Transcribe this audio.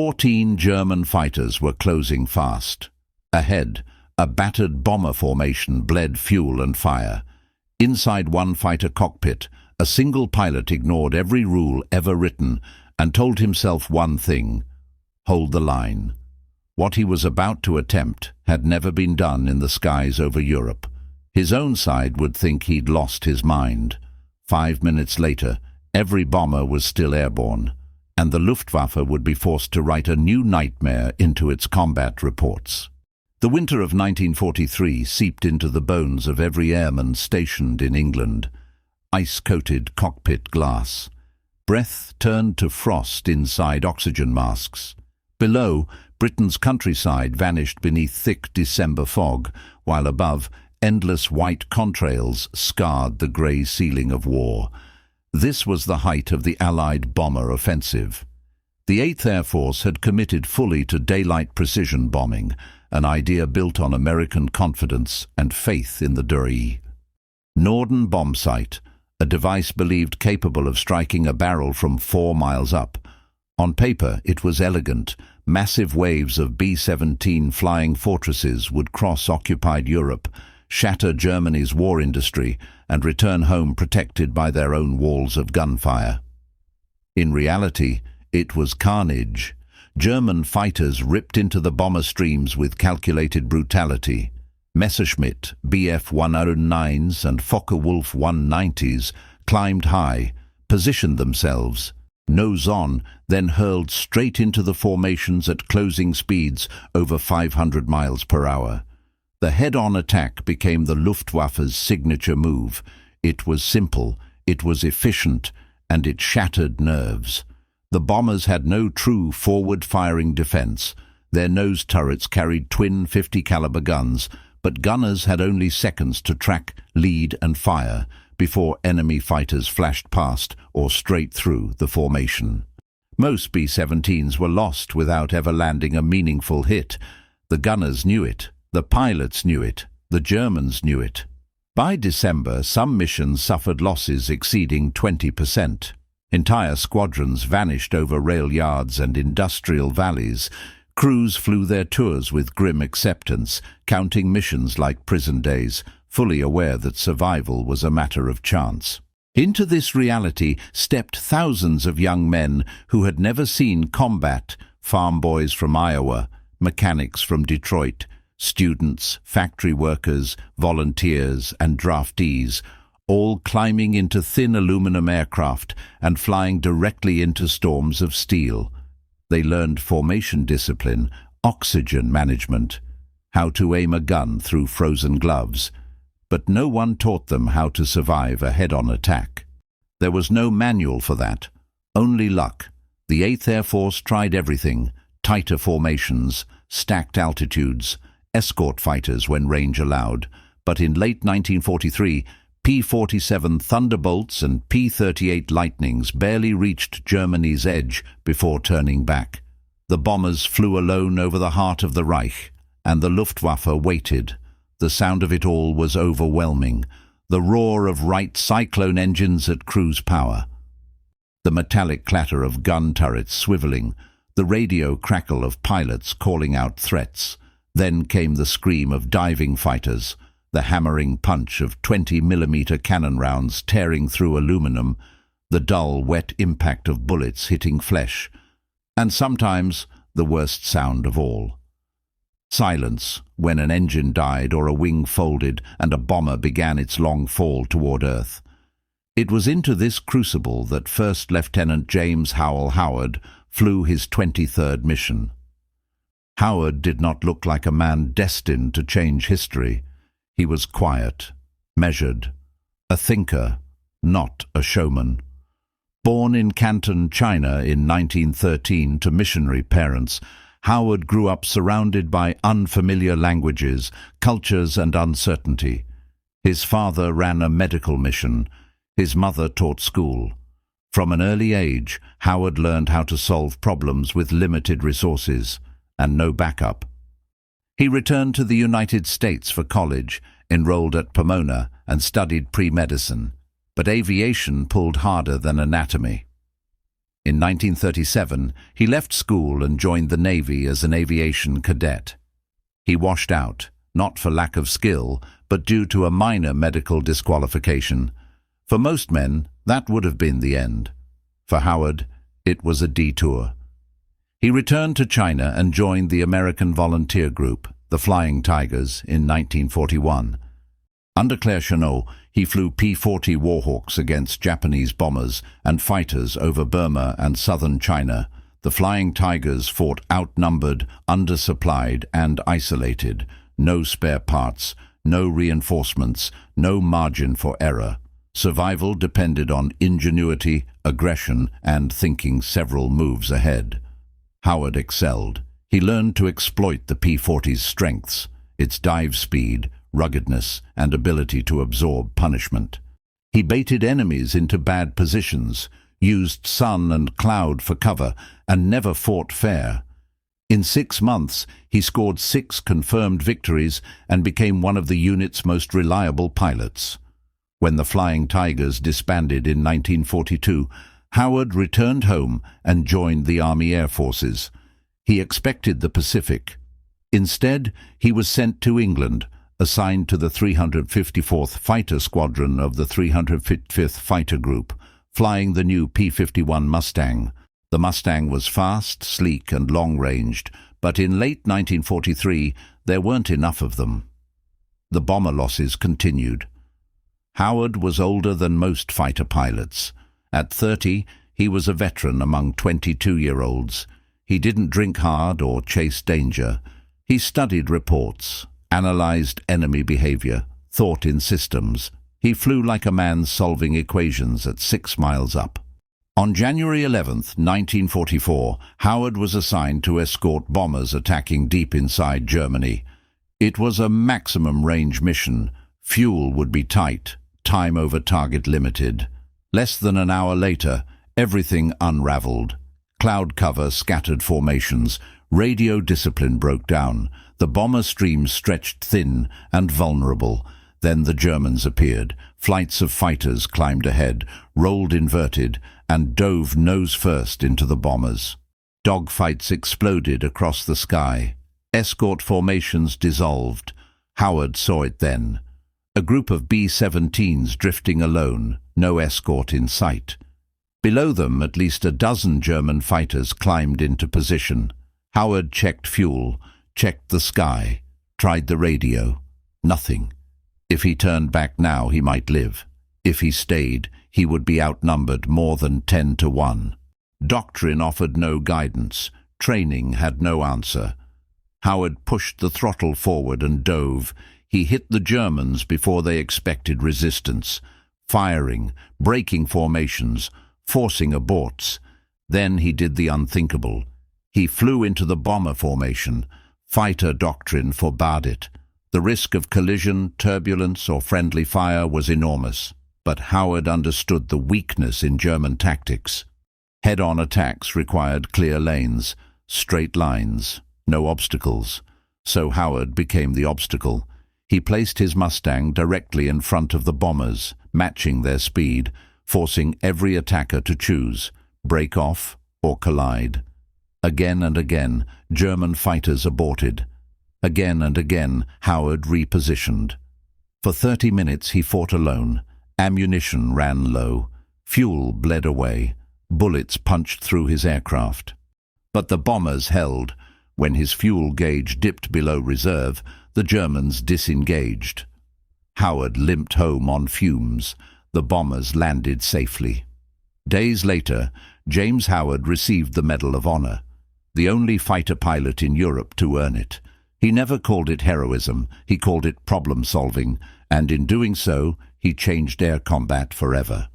14 German fighters were closing fast. Ahead, a battered bomber formation bled fuel and fire. Inside one fighter cockpit, a single pilot ignored every rule ever written and told himself one thing: hold the line. What he was about to attempt had never been done in the skies over Europe. His own side would think he'd lost his mind. 5 minutes later, every bomber was still airborne, and the Luftwaffe would be forced to write a new nightmare into its combat reports. The winter of 1943 seeped into the bones of every airman stationed in England. Ice-coated cockpit glass. Breath turned to frost inside oxygen masks. Below, Britain's countryside vanished beneath thick December fog, while above, endless white contrails scarred the grey ceiling of war. This was the height of the Allied bomber offensive. The 8th Air Force had committed fully to daylight precision bombing, an idea built on American confidence and faith in the Dury. Norden bomb sight, a device believed capable of striking a barrel from 4 miles up. On paper, it was elegant. Massive waves of B-17 flying fortresses would cross occupied Europe, shatter Germany's war industry, and return home protected by their own walls of gunfire. In reality, it was carnage. German fighters ripped into the bomber streams with calculated brutality. Messerschmitt Bf-109s and Focke-Wulf 190s climbed high, positioned themselves, nose on, then hurled straight into the formations at closing speeds over 500 miles per hour. The head-on attack became the Luftwaffe's signature move. It was simple, it was efficient, and it shattered nerves. The bombers had no true forward-firing defense. Their nose turrets carried twin 50-caliber guns, but gunners had only seconds to track, lead, and fire before enemy fighters flashed past or straight through the formation. Most B-17s were lost without ever landing a meaningful hit. The gunners knew it, the pilots knew it, the Germans knew it. By December, some missions suffered losses exceeding 20%. Entire squadrons vanished over rail yards and industrial valleys. Crews flew their tours with grim acceptance, counting missions like prison days, fully aware that survival was a matter of chance. Into this reality stepped thousands of young men who had never seen combat: farm boys from Iowa, mechanics from Detroit, students, factory workers, volunteers, and draftees, all climbing into thin aluminum aircraft and flying directly into storms of steel. They learned formation discipline, oxygen management, how to aim a gun through frozen gloves, but no one taught them how to survive a head-on attack. There was no manual for that, only luck. The 8th Air Force tried everything: tighter formations, stacked altitudes, escort fighters when range allowed, but in late 1943, P-47 Thunderbolts and P-38 Lightnings barely reached Germany's edge before turning back. The bombers flew alone over the heart of the Reich, and the Luftwaffe waited. The sound of it all was overwhelming, the roar of Wright Cyclone engines at cruise power, the metallic clatter of gun turrets swiveling, the radio crackle of pilots calling out threats. Then came the scream of diving fighters, the hammering punch of 20mm cannon rounds tearing through aluminum, the dull, wet impact of bullets hitting flesh, and sometimes the worst sound of all: silence when an engine died or a wing folded and a bomber began its long fall toward Earth. It was into this crucible that First Lieutenant James Howell Howard flew his 23rd mission. Howard did not look like a man destined to change history. He was quiet, measured, a thinker, not a showman. Born in Canton, China in 1913 to missionary parents, Howard grew up surrounded by unfamiliar languages, cultures, and uncertainty. His father ran a medical mission. His mother taught school. From an early age, Howard learned how to solve problems with limited resources and no backup. He returned to the United States for college, enrolled at Pomona, and studied pre-medicine. But aviation pulled harder than anatomy. In 1937, he left school and joined the Navy as an aviation cadet. He washed out, not for lack of skill, but due to a minor medical disqualification. For most men, that would have been the end. For Howard, it was a detour. He returned to China and joined the American volunteer group, the Flying Tigers, in 1941. Under Claire Chennault, he flew P-40 Warhawks against Japanese bombers and fighters over Burma and southern China. The Flying Tigers fought outnumbered, undersupplied and isolated. No spare parts, no reinforcements, no margin for error. Survival depended on ingenuity, aggression and thinking several moves ahead. Howard excelled. He learned to exploit the P-40's strengths, its dive speed, ruggedness, and ability to absorb punishment. He baited enemies into bad positions, used sun and cloud for cover, and never fought fair. In 6 months, he scored 6 confirmed victories and became one of the unit's most reliable pilots. When the Flying Tigers disbanded in 1942, Howard returned home and joined the Army Air Forces. He expected the Pacific. Instead, he was sent to England, assigned to the 354th Fighter Squadron of the 355th Fighter Group, flying the new P-51 Mustang. The Mustang was fast, sleek and long-ranged, but in late 1943 there weren't enough of them. The bomber losses continued. Howard was older than most fighter pilots. At 30, he was a veteran among 22-year-olds. He didn't drink hard or chase danger. He studied reports, analyzed enemy behavior, thought in systems. He flew like a man solving equations at 6 miles up. On January 11, 1944, Howard was assigned to escort bombers attacking deep inside Germany. It was a maximum range mission. Fuel would be tight, time over target limited. Less than an hour later, everything unraveled. Cloud cover scattered formations. Radio discipline broke down. The bomber stream stretched thin and vulnerable. Then the Germans appeared. Flights of fighters climbed ahead, rolled inverted, and dove nose first into the bombers. Dogfights exploded across the sky. Escort formations dissolved. Howard saw it then. A group of B-17s drifting alone, no escort in sight. Below them, at least a dozen German fighters climbed into position. Howard checked fuel, checked the sky, tried the radio. Nothing. If he turned back now, he might live. If he stayed, he would be outnumbered more than 10 to 1. Doctrine offered no guidance. Training had no answer. Howard pushed the throttle forward and dove. He hit the Germans before they expected resistance, firing, breaking formations, forcing aborts. Then he did the unthinkable. He flew into the bomber formation. Fighter doctrine forbade it. The risk of collision, turbulence, or friendly fire was enormous. But Howard understood the weakness in German tactics. Head-on attacks required clear lanes, straight lines, no obstacles. So Howard became the obstacle. He placed his Mustang directly in front of the bombers, matching their speed, forcing every attacker to choose, break off or collide. Again and again, German fighters aborted. Again and again, Howard repositioned. For 30 minutes he fought alone. Ammunition ran low. Fuel bled away. Bullets punched through his aircraft. But the bombers held. When his fuel gauge dipped below reserve, the Germans disengaged. Howard limped home on fumes. The bombers landed safely. Days later, James Howard received the Medal of Honor, the only fighter pilot in Europe to earn it. He never called it heroism, he called it problem-solving, and in doing so, he changed air combat forever.